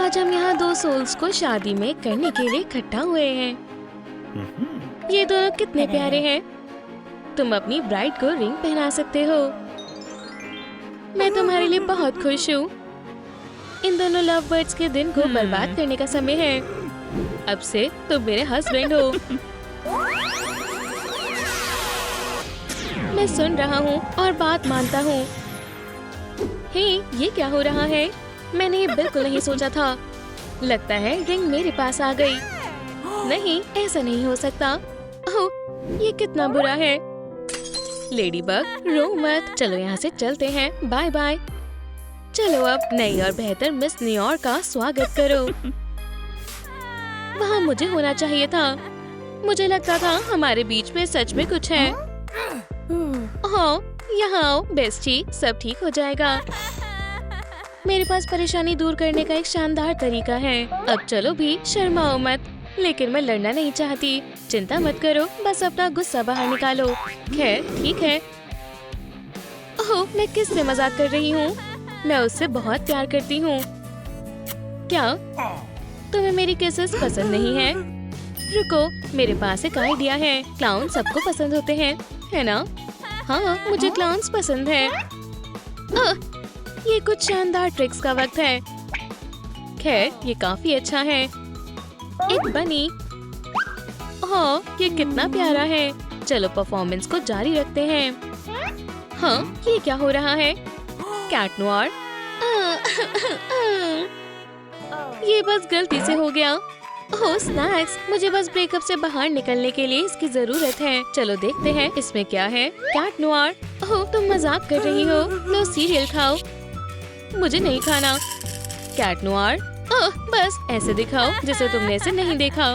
आज हम यहाँ दो सोल्स को शादी में करने के लिए इकट्ठा हुए हैं। ये दोनों कितने प्यारे हैं। तुम अपनी ब्राइड को रिंग पहना सकते हो। मैं तुम्हारे लिए बहुत खुश हूँ। इन दोनों लव बर्ड्स के दिन को बर्बाद करने का समय है। अब से तुम मेरे हस्बैंड हो। मैं सुन रहा हूँ और बात मानता हूँ। हे, ये क्या हो रहा है? मैंने ये बिल्कुल नहीं सोचा था। लगता है रिंग मेरे पास आ गई। नहीं, ऐसा नहीं हो सकता। ओह, ये कितना बुरा है। लेडी बग, रो मत। चलो यहाँ से चलते हैं। Bye bye. चलो अब नई और बेहतर मिस न्यूयॉर्क का स्वागत करो। वहाँ मुझे होना चाहिए था। मुझे लगता था हमारे बीच में सच में कुछ है। हाँ, यहाँ आओ बेस्टी, सब ठीक हो जाएगा। मेरे पास परेशानी दूर करने का एक शानदार तरीका है। अब चलो भी, शर्माओ मत। लेकिन मैं लड़ना नहीं चाहती। चिंता मत करो, बस अपना गुस्सा बाहर निकालो। खैर, ठीक है। ओह, मैं किससे मजाक कर रही हूँ? मैं उससे बहुत प्यार करती हूँ। क्या तुम्हें मेरी किसेस पसंद नहीं है? रुको, मेरे पास एक आइडिया है। क्लाउन सबको पसंद होते हैं, है ना? हाँ, मुझे क्लाउन्स पसंद है। ये कुछ शानदार ट्रिक्स का वक्त है। खैर, ये काफी अच्छा है। एक बनी। हाँ, ये कितना प्यारा है। चलो परफॉर्मेंस को जारी रखते हैं। हाँ, ये क्या हो रहा है? Cat Noir. ये बस गलती से हो गया। ओह स्नैक्स, मुझे बस ब्रेकअप से बाहर निकलने के लिए इसकी जरूरत है। चलो देखते हैं इसमें क्या है। Cat Noire. ओह, तुम मजाक कर रही हो। लो सीरियल खाओ। मुझे नहीं खाना। Cat Noire. ओह, बस ऐसे दिखाओ जैसे तुमने इसे नहीं देखा।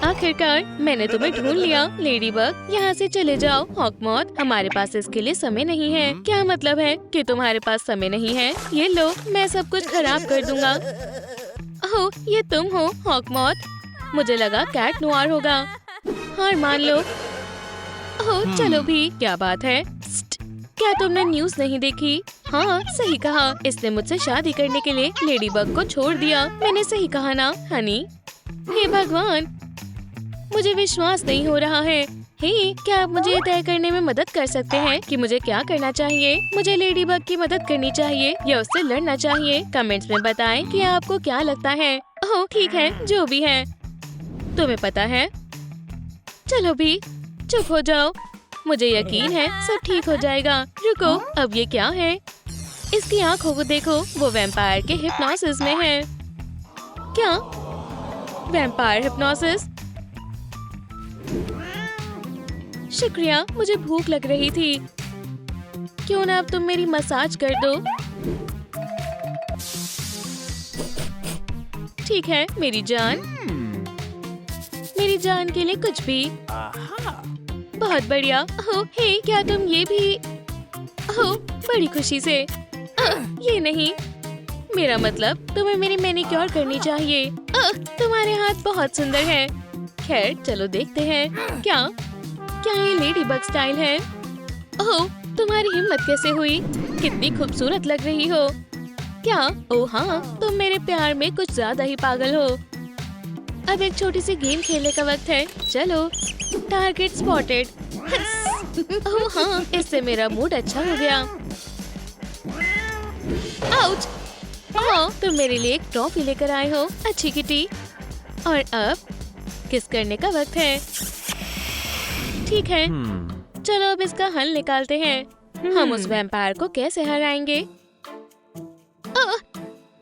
आखिरकार मैंने तुम्हें ढूंढ लिया। लेडी बग, यहाँ से चले जाओ। हॉकमॉथ, हमारे पास इसके लिए समय नहीं है। क्या मतलब है कि तुम्हारे पास समय नहीं है? ये लो, मैं सब कुछ खराब कर दूंगा। ओह, ये तुम हो हॉकमॉथ। मुझे लगा कैट नोयर होगा। हार मान लो। ओह, चलो भी। क्या बात है? क्या तुमने न्यूज़ नहीं देखी? हाँ, सही कहा। इसने मुझसे शादी करने के लिए लेडी बग को छोड़ दिया। मैंने सही कहा ना, हनी? हे भगवान, मुझे विश्वास नहीं हो रहा है। हे, क्या आप मुझे तय करने में मदद कर सकते हैं कि मुझे क्या करना चाहिए? मुझे लेडी बग की मदद करनी चाहिए या उससे लड़ना चाहिए? कमेंट्स में बताएं कि आपको क्या लगता है। ओह, ठीक है, जो भी है। तुम्हें पता है? चलो भी, चुप हो जाओ। मुझे यकीन है सब ठीक हो जाएगा। रुको, अब ये क्या है? इसकी आंखों को देखो, वो वैम्पायर के हिप्नोसिस में है। क्या? Vampire hypnosis? शुक्रिया, मुझे भूख लग रही थी। क्यों ना अब तुम मेरी मसाज कर दो? ठीक है मेरी जान। मेरी जान के लिए कुछ भी। बहुत बढ़िया। ओह, हे, क्या तुम ये भी? ओह, बड़ी खुशी से। ये नहीं, मेरा मतलब तुम्हें मेरी मैनिक्योर करनी चाहिए। तुम्हारे हाथ बहुत सुंदर हैं। खैर, चलो देखते हैं। क्या ये लेडी बग स्टाइल है? ओह, तुम्हारी हिम्मत कैसे हुई? कितनी खूबसूरत लग रही हो। क्या? ओह हाँ, तुम मेरे प्यार में कुछ ज्यादा ही पागल हो। अब एक छोटी सी गेम खेलने का वक्त है। चलो, टारगेट स्पॉटेड। ओह हाँ, इससे मेरा मूड अच्छा हो गया। आउच! हाँ, तुम मेरे लिए एक ट्रॉफी लेकर आए हो। अच्छी किटी। और अब किस करने का वक्त है। ठीक है, चलो अब इसका हल निकालते हैं। हम उस वैम्पायर को कैसे हराएंगे?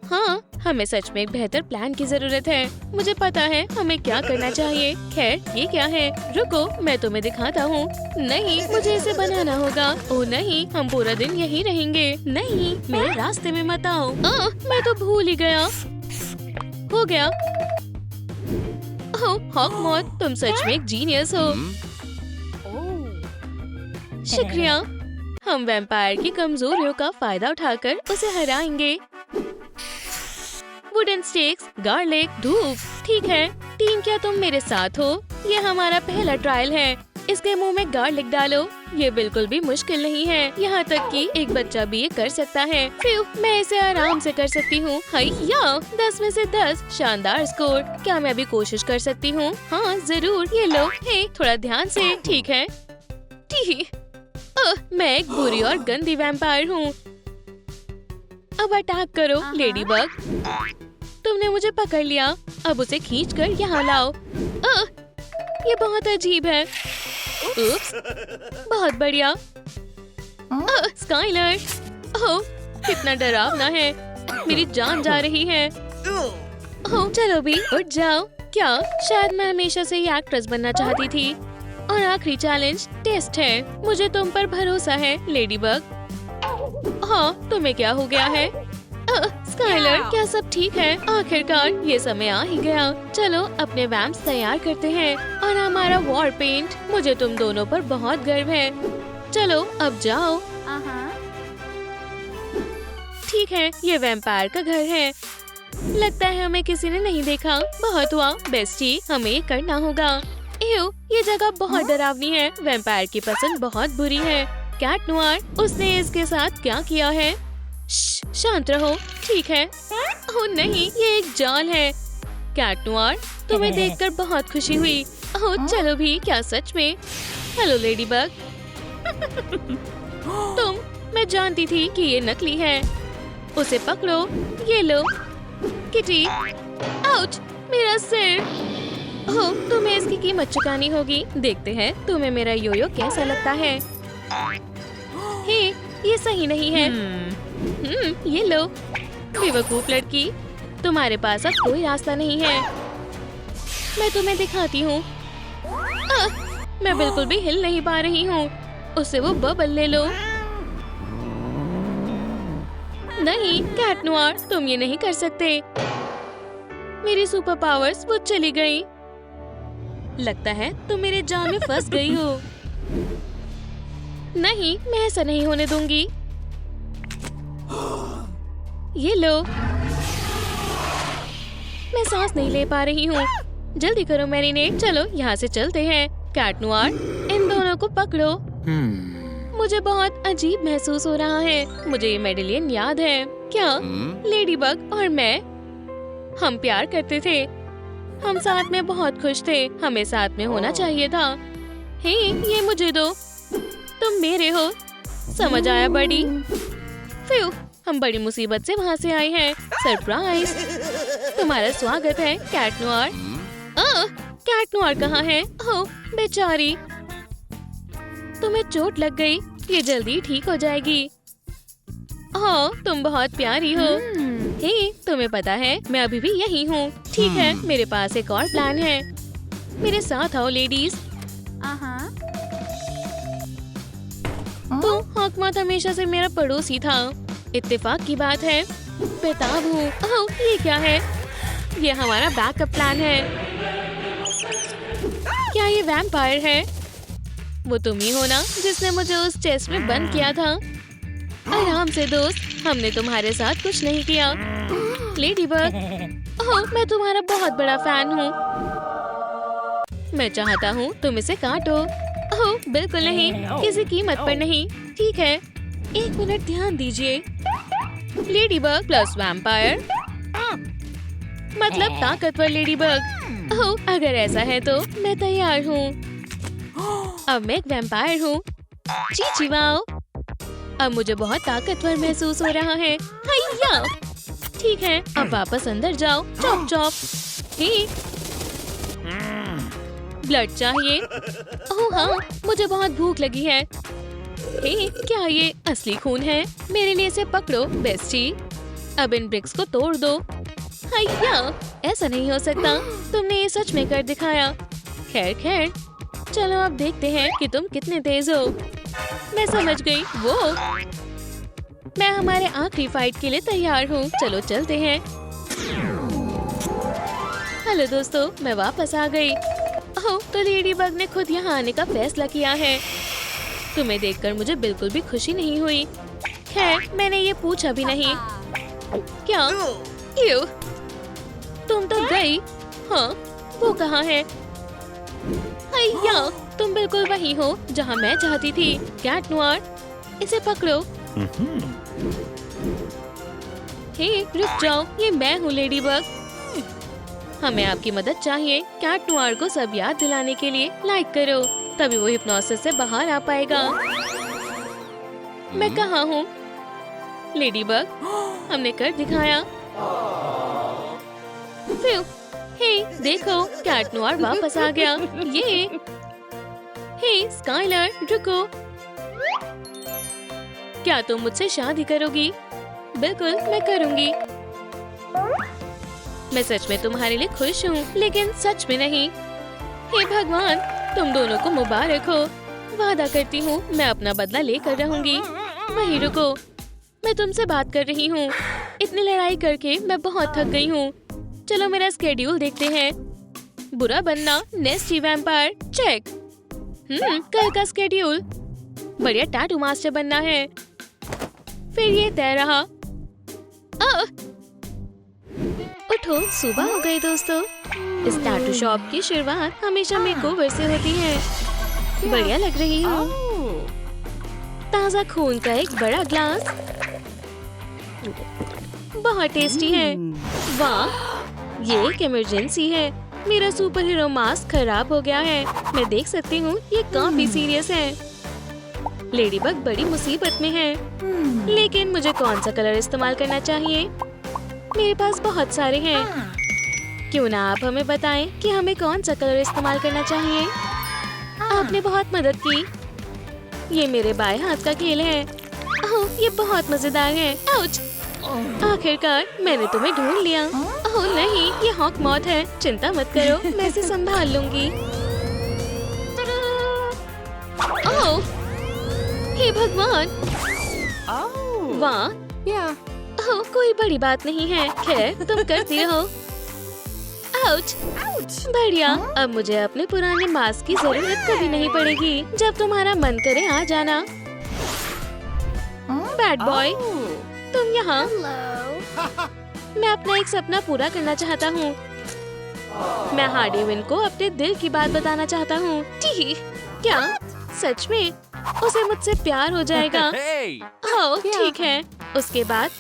हाँ, हमें सच में एक बेहतर प्लान की जरूरत है। मुझे पता है हमें क्या करना चाहिए। खैर, ये क्या है? रुको, मैं तुम्हें दिखाता हूँ। नहीं, मुझे इसे बनाना होगा। ओह नहीं, हम पूरा दिन यहीं रहेंगे। नहीं, मेरे रास्ते में मत आओ। मैं तो भूल ही गया। हो गया। ओह हॉकमॉथ, तुम सच में एक जीनियस हो। शुक्रिया। हम वैम्पायर की कमजोरियों का फायदा उठाकर उसे हराएंगे। वुडन स्टिक्स, गार्लिक, धूप। ठीक है टीम, क्या तुम मेरे साथ हो? ये हमारा पहला ट्रायल है। इसके मुंह में गार्लिक डालो। ये बिल्कुल भी मुश्किल नहीं है, यहाँ तक कि एक बच्चा भी ये कर सकता है। फिर मैं इसे आराम से कर सकती हूँ। या 10 में से 10, शानदार स्कोर। क्या मैं भी कोशिश कर सकती हूँ? हाँ जरूर। ये लो। हे, थोड़ा ध्यान से। ठीक है। मैं एक बुरी और गंदी वैम्पायर हूँ। अब अटैक करो लेडीबग। तुमने मुझे पकड़ लिया, अब उसे खींचकर यहाँ लाओ। ये बहुत अजीब है। उप्स, बहुत बढ़िया। स्काइलर, ओह कितना डरावना है, मेरी जान जा रही है। ओह चलो भी उठ जाओ। क्या शायद मैं हमेशा से ही एक्ट्रेस बनना चाहती थी। और आखिरी चैलेंज टेस्ट है। मुझे तुम पर भरोसा है लेडीबग। हाँ तुम्हें क्या हो गया है? स्काइलर क्या सब ठीक है? आखिरकार ये समय आ ही गया। चलो अपने वैम्प्स तैयार करते हैं और हमारा वॉर पेंट। मुझे तुम दोनों पर बहुत गर्व है। चलो अब जाओ। ठीक है, ये वैम्पायर का घर है। लगता है हमें किसी ने नहीं देखा। बहुत हुआ बेस्टी, हमें ये करना होगा। एव, ये जगह बहुत डरावनी है। वैम्पायर की पसंद बहुत बुरी है। कैट नोयर, उसने इसके साथ क्या किया है? शांत रहो। ठीक है। ओह नहीं, ये एक जाल है। कैट नोयर, तुम्हें देखकर बहुत खुशी हुई। ओह चलो भी, क्या सच में? Hello ladybug. मैं जानती थी कि ये नकली है। उसे पकड़ो। ये लो किटी। आउच, मेरा सिर। ओह तुम्हें इसकी कीमत चुकानी होगी। देखते हैं तुम्हें मेरा योयो कैसा लगता है। हे, ये सही नहीं है। ये लो बेवकूफ लड़की, तुम्हारे पास अब कोई रास्ता नहीं है। मैं तुम्हें दिखाती हूँ। मैं बिल्कुल भी हिल नहीं पा रही हूँ। उससे वो बबल ले लो। नहीं कैट नोयर, तुम ये नहीं कर सकते। मेरी सुपर पावर्स वो चली गई। लगता है तुम मेरे जाल में फंस गई हो। नहीं, मैं ऐसा नहीं होने दूंगी। ये लो। मैं सांस नहीं ले पा रही हूँ। जल्दी करो मैरिनेट। चलो यहाँ से चलते हैं। कैट नोयर, इन दोनों को पकड़ो। मुझे बहुत अजीब महसूस हो रहा है। मुझे ये मेडलियन याद है। क्या लेडीबग और मैं, हम प्यार करते थे। हम साथ में बहुत खुश थे। हमें साथ में होना चाहिए था। हे, ये मुझे दो। तुम मेरे हो। समझ आया बड़ी? फ्यू, हम बड़ी मुसीबत से वहाँ से आए हैं। सरप्राइज। तुम्हारा स्वागत है कैट नोयर। कैट नोयर कहाँ है? ओह बेचारी, तुम्हें चोट लग गई। ये जल्दी ठीक हो जाएगी। ओह तुम बहुत प्यारी हो। हे, तुम्हें पता है मैं अभी भी यही हूँ। ठीक है, मेरे पास एक और प्लान है। मेरे साथ आओ लेडीज। तो हॉकमॉथ हमेशा से मेरा पड़ोसी था। इत्तेफाक की बात है। बेताब हूँ। ओह ये क्या है? ये हमारा बैकअप प्लान है। क्या ये वैम्पायर है? वो तुम ही हो ना जिसने मुझे उस चेस्ट में बंद किया था? आराम से दोस्त, हमने तुम्हारे साथ कुछ नहीं किया। लेडीबग, ओह मैं तुम्हारा बहुत बड़ा फैन हूँ। मैं चाहता हूँ तुम इसे काटो। ओह बिल्कुल नहीं, किसी कीमत पर नहीं। ठीक है, एक मिनट ध्यान दीजिए। लेडीबग प्लस वैम्पायर मतलब ताकतवर लेडीबग। ओह अगर ऐसा है तो मैं तैयार हूँ। अब मैं एक वैम्पायर हूँ। चीची वाओ, अब मुझे बहुत ताकतवर महसूस हो रहा है। हैया! ठीक है, अब वापस अंदर जाओ। Chop chop. हे, ब्लड चाहिए? ओह हाँ, मुझे बहुत भूख लगी है। हे, क्या ये असली खून है? मेरे लिए इसे पकड़ो बेस्टी। अब इन ब्रिक्स को तोड़ दो। हैया! ऐसा नहीं हो सकता। तुमने ये सच में कर दिखाया। खैर खैर, चलो अब देखते हैं कि तुम कितने तेज हो। मैं समझ गई। वो मैं हमारे आखिरी फाइट के लिए तैयार हूँ। चलो चलते हैं। हेलो दोस्तों, मैं वापस आ गई। ओह तो लेडीबग ने खुद यहाँ आने का फैसला किया है। तुम्हें देखकर मुझे बिल्कुल भी खुशी नहीं हुई। खैर, मैंने ये पूछा भी नहीं। क्या? यू, तुम तो गई। हाँ, वो कहाँ है? हैया, तुम बिल्कुल वही हो जहाँ मैं चाहती थी। कैट नुआर, इसे पकड़ो। हे, रुक जाओ, ये मैं हूँ लेडी बग। हमें आपकी मदद चाहिए। कैट नुआर को सब याद दिलाने के लिए लाइक करो, तभी वो हिप्नोसिस से बाहर आ पाएगा। मैं कहाँ हूँ? लेडी बग, हमने कर दिखाया। हे, देखो, कैट नुआर वापस आ गया। ये हे स्काइलर, रुको। क्या तुम मुझसे शादी करोगी? बिल्कुल, मैं करूंगी। मैं सच में तुम्हारे लिए खुश हूँ, लेकिन सच में नहीं। हे भगवान, तुम दोनों को मुबारक हो। वादा करती हूँ मैं अपना बदला लेकर रहूंगी। वहीं रुको, मैं तुमसे बात कर रही हूँ। इतनी लड़ाई करके मैं बहुत थक गई हूँ। चलो मेरा स्केड्यूल देखते हैं। बुरा बनना, नेस्टी वैम्पायर, चेक। कल का स्केड्यूल, बढ़िया टैटू मास्टर बनना है। फिर ये तय रहा। उठो, सुबह हो गई दोस्तों। इस टैटू शॉप की शुरुआत हमेशा मेकओवर से होती है। बढ़िया लग रही हूँ। ताजा खून का एक बड़ा ग्लास, बहुत टेस्टी है। वाह, ये एक इमरजेंसी है। मेरा सुपर हीरो मास्क खराब हो गया है। मैं देख सकती हूँ ये काफी सीरियस है। लेडीबग बड़ी मुसीबत में है। लेकिन मुझे कौन सा कलर इस्तेमाल करना चाहिए? मेरे पास बहुत सारे हैं। क्यों ना आप हमें बताएं कि हमें कौन सा कलर इस्तेमाल करना चाहिए? आपने बहुत मदद की। ये मेरे बाएं हाथ का खेल है। ओह, ये बहुत मजेदार है। आउच! आखिरकार मैंने तुम्हें ढूंढ लिया। ओह नहीं, ये हॉक मॉथ है। चिंता मत करो, मैं इसे संभाल लूंगी। ओह, हे भगवान! वाह! ओह, कोई बड़ी बात नहीं है। खैर, तुम करती रहो। आउच! बढ़िया, अब मुझे अपने पुराने मास्क की जरूरत कभी नहीं पड़ेगी। जब तुम्हारा मन करे आ जाना। बैड बॉय, तुम यहाँ। मैं अपना एक सपना पूरा करना चाहता हूँ। मैं हार्डी विन को अपने दिल की बात बताना चाहता हूँ। क्या? सच में? उसे मुझसे प्यार हो जाएगा। ओह, ठीक है। उसके बाद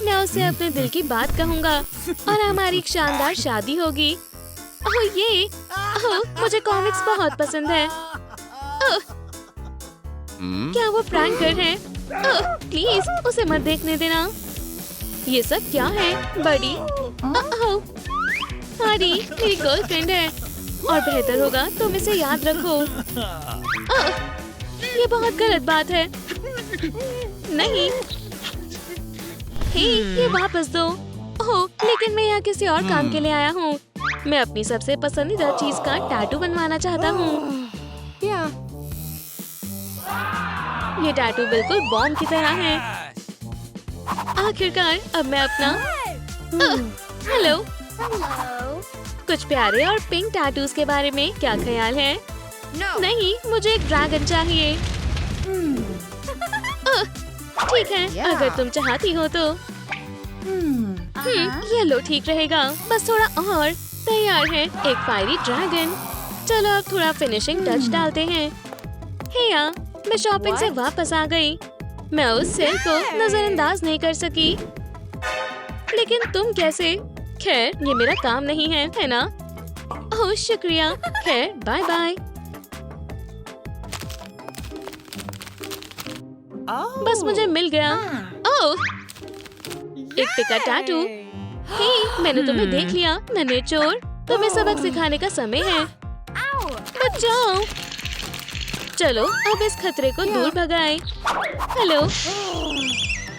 मैं उसे अपने दिल की बात कहूँगा और हमारी एक शानदार शादी होगी। ओह ये! ओह, मुझे कॉमिक्स बहुत पसंद है। ओह, क्या वो प्रैंक कर रहे हैं? ओह, प्लीज उसे मत देखने देना। ये सब क्या है? बड़ी हार्डी मेरी गर्लफ्रेंड है और बेहतर होगा तुम इसे याद रखो। ये बहुत गलत बात है। नहीं, हे, ये वापस दो। ओह, लेकिन मैं यहाँ किसी और काम के लिए आया हूँ। मैं अपनी सबसे पसंदीदा चीज का टैटू बनवाना चाहता हूँ। ये टैटू बिल्कुल बॉम्ब की तरह है। आखिरकार अब मैं अपना हेलो। कुछ प्यारे और पिंक टैटूज के बारे में क्या ख्याल है? नहीं, मुझे एक ड्रैगन चाहिए। ठीक है, अगर तुम चाहती हो तो। ये लो ठीक रहेगा। बस थोड़ा और। तैयार है एक फायरी ड्रैगन। चलो अब थोड़ा फिनिशिंग टच डालते हैं। हे यार, मैं शॉपिंग से वापस आ गई। मैं उस सेल को नजरअंदाज नहीं कर सकी। लेकिन तुम कैसे? खैर, ये मेरा काम नहीं है, है ना? ओह शुक्रिया। खैर, बाय बाय। बस मुझे मिल गया। ओह, एक पिका टैटू। हे, मैंने तुम्हें देख लिया, नन्हे चोर। तुम्हें सबक सिखाने का समय है। बचाओ। चलो अब इस खतरे को दूर भगाएं। हेलो,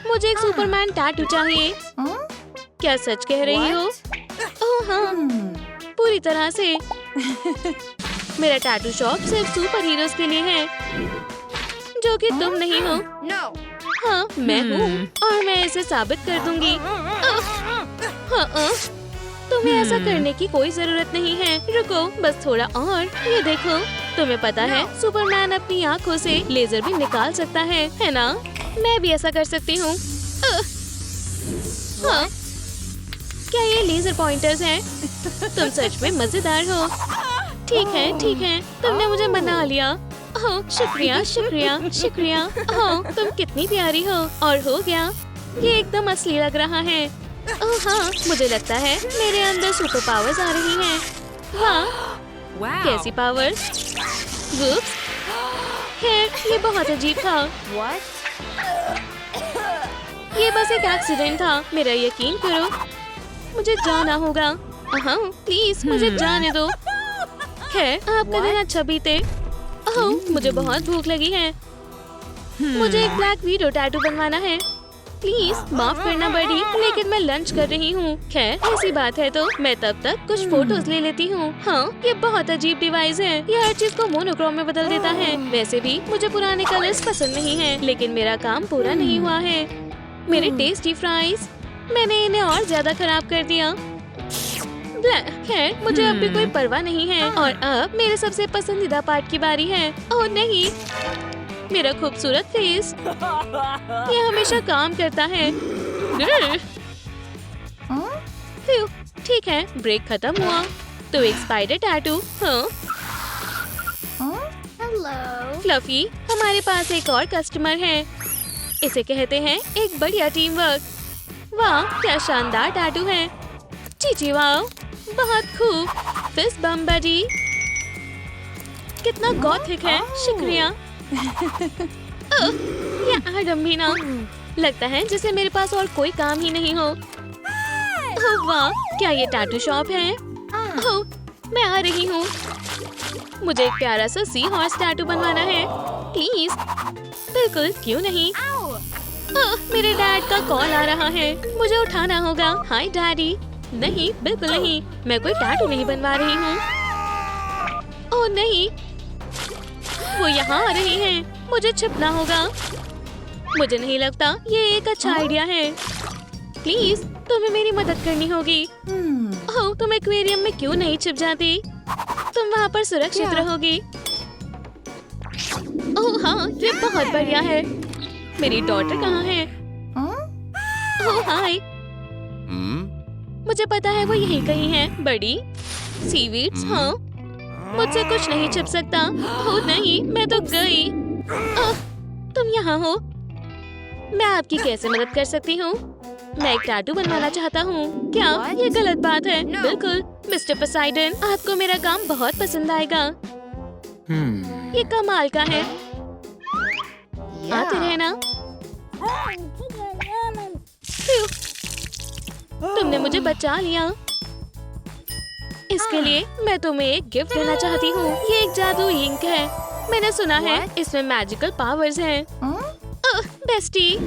मुझे एक सुपरमैन टैटू चाहिए। क्या सच कह रही हो? ओह हाँ, पूरी तरह से। मेरा टैटू शॉप सिर्फ सुपर हीरोज के लिए है, जो कि तुम नहीं हो। हाँ, मैं हूँ और मैं इसे साबित कर दूंगी। तुम्हें ऐसा करने की कोई जरूरत नहीं है। रुको, बस थोड़ा और। ये देखो, तुम्हें पता है सुपरमैन अपनी आँखों से लेजर भी निकाल सकता है ना? मैं भी ऐसा कर सकती हूँ। हाँ, क्या ये लेजर पॉइंटर्स हैं? तुम सच में मजेदार हो। ठीक है, तुमने मुझे मना लिया। ओह शुक्रिया शुक्रिया शुक्रिया। ओह तुम कितनी प्यारी हो। और हो गया, ये एकदम असली लग रहा है। ओह हाँ, मुझे लगता है मेरे अंदर सुपर पावर्स आ रही हैं। वाह, कैसी पावर्स? Whoops! खैर, ये बहुत अजीब था। ये बस एक एक्सीडेंट था, मेरा यकीन करो। मुझे जाना होगा। हाँ, प्लीज मुझे जाने दो। खैर, आपका दिन अच्छा बीते। ओह, मुझे बहुत भूख लगी है। मुझे एक ब्लैक वीडो टैटू बनवाना है। प्लीज माफ करना बड़ी, लेकिन मैं लंच कर रही हूँ। खैर ऐसी बात है तो मैं तब तक कुछ फोटोज ले लेती हूँ। हाँ, ये बहुत अजीब डिवाइस है। ये हर चीज को मोनोक्रोम में बदल देता है। वैसे भी मुझे पुराने कलर्स पसंद नहीं है, लेकिन मेरा काम पूरा नहीं हुआ है। मेरे टेस्टी फ्राइज, मैंने इन्हें और ज्यादा खराब कर दिया। खैर मुझे अब भी कोई परवाह नहीं है। और अब मेरे सबसे पसंदीदा पार्ट की बारी है। ओह नहीं, मेरा खूबसूरत फेस, ये हमेशा काम करता है। ठीक है, ब्रेक खत्म हुआ तो एक स्पाइडर टैटू। हाँ फ्लफी, हमारे पास एक और कस्टमर है। इसे कहते हैं एक बढ़िया टीम वर्क। वाह क्या शानदार टैटू है। चीची वाह, बहुत खूब। फिस्ट बम बडी, कितना गॉथिक है। शुक्रिया। ये एडम भी ना, लगता है जैसे मेरे पास और कोई काम ही नहीं हो। वाह, क्या ये टैटू शॉप है? ओह, मैं आ रही हूँ। मुझे एक प्यारा सा सी हॉर्स टैटू बनवाना है। प्लीज। बिल्कुल, क्यों नहीं। मेरे डैड का कॉल आ रहा है, मुझे उठाना होगा। हाय डैडी। नहीं, बिल्कुल नहीं, मैं कोई टैटू नहीं बनवा रही हूँ। ओह नहीं, वो यहाँ आ रही हैं। मुझे छिपना होगा। मुझे नहीं लगता ये एक अच्छा आइडिया है। प्लीज तुम्हें मेरी मदद करनी होगी। ओह, तुम एक्वेरियम में क्यों नहीं छिप जाती? तुम वहाँ पर सुरक्षित रहोगी। ओह हाँ, ये बहुत बढ़िया है। मेरी डॉटर कहाँ है? ओह हाय, मुझे पता है वो यहीं कहीं है। बड़ी सीवीड्स, हाँ मुझसे कुछ नहीं छिप सकता। ओह नहीं, मैं तो गई। तुम यहाँ हो, मैं आपकी कैसे मदद कर सकती हूँ? मैं एक टैटू बनवाना चाहता हूँ। क्या ये गलत बात है? बिल्कुल मिस्टर पोसाइडन, आपको मेरा काम बहुत पसंद आएगा। ये कमाल का है। आते रहना। तुमने मुझे बचा लिया। इसके लिए मैं तुम्हें एक गिफ्ट देना चाहती हूँ। ये एक जादुई इंक है। मैंने सुना है इसमें मैजिकल पावर्स हैं। बेस्टी,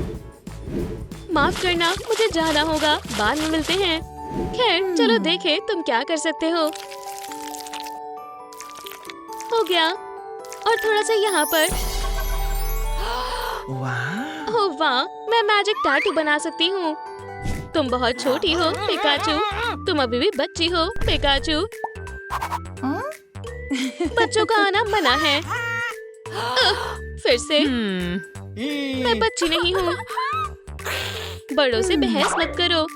माफ करना, मुझे जाना होगा। बाद में मिलते हैं। खैर चलो देखें तुम क्या कर सकते हो। हो गया, और थोड़ा सा यहाँ पर। ओह वाह, मैं मैजिक टैटू बना सकती हूँ। तुम बहुत छोटी हो पिकाचू, तुम अभी भी बच्ची हो पिकाचू। बच्चों का आना मना है। फिर से, मैं बच्ची नहीं हूँ। बड़ों से बहस मत करो।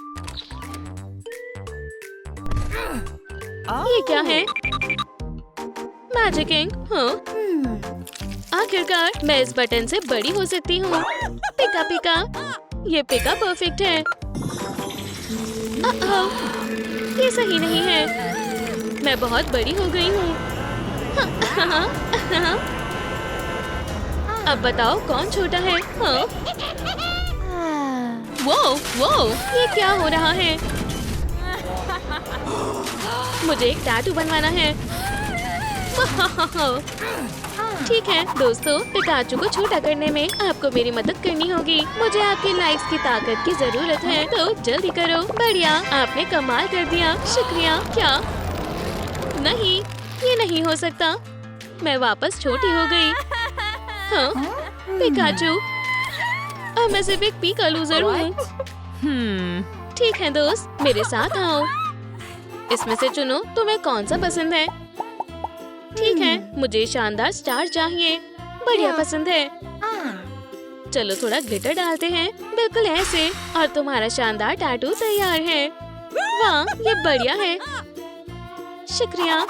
ये क्या है? Magic ink. हाँ, आखिरकार मैं इस बटन से बड़ी हो सकती हूँ। पिका पिका, ये पिका परफेक्ट है। ये सही नहीं है, मैं बहुत बड़ी हो गई हूँ। अब बताओ कौन छोटा है? हाँ? वो, ये क्या हो रहा है? मुझे एक टैटू बनवाना है। ठीक है दोस्तों, पिकाचू को छोटा करने में आपको मेरी मदद करनी होगी। मुझे आपकी लाइफ की ताकत की जरूरत है, तो जल्दी करो। बढ़िया, आपने कमाल कर दिया। शुक्रिया। क्या? नहीं, ये नहीं हो सकता। मैं वापस छोटी हो गई। हाँ, पिकाचू, अब मैं सिर्फ एक पीका लूजर हूँ। ठीक है दोस्त, मेरे साथ आओ। इसमें से चुनो तुम्हें कौन सा पसंद है। ठीक है, मुझे शानदार स्टार चाहिए। बढ़िया पसंद है। चलो थोड़ा ग्लिटर डालते हैं, बिल्कुल ऐसे, और तुम्हारा शानदार टैटू तैयार है। वाह, ये बढ़िया है। शुक्रिया।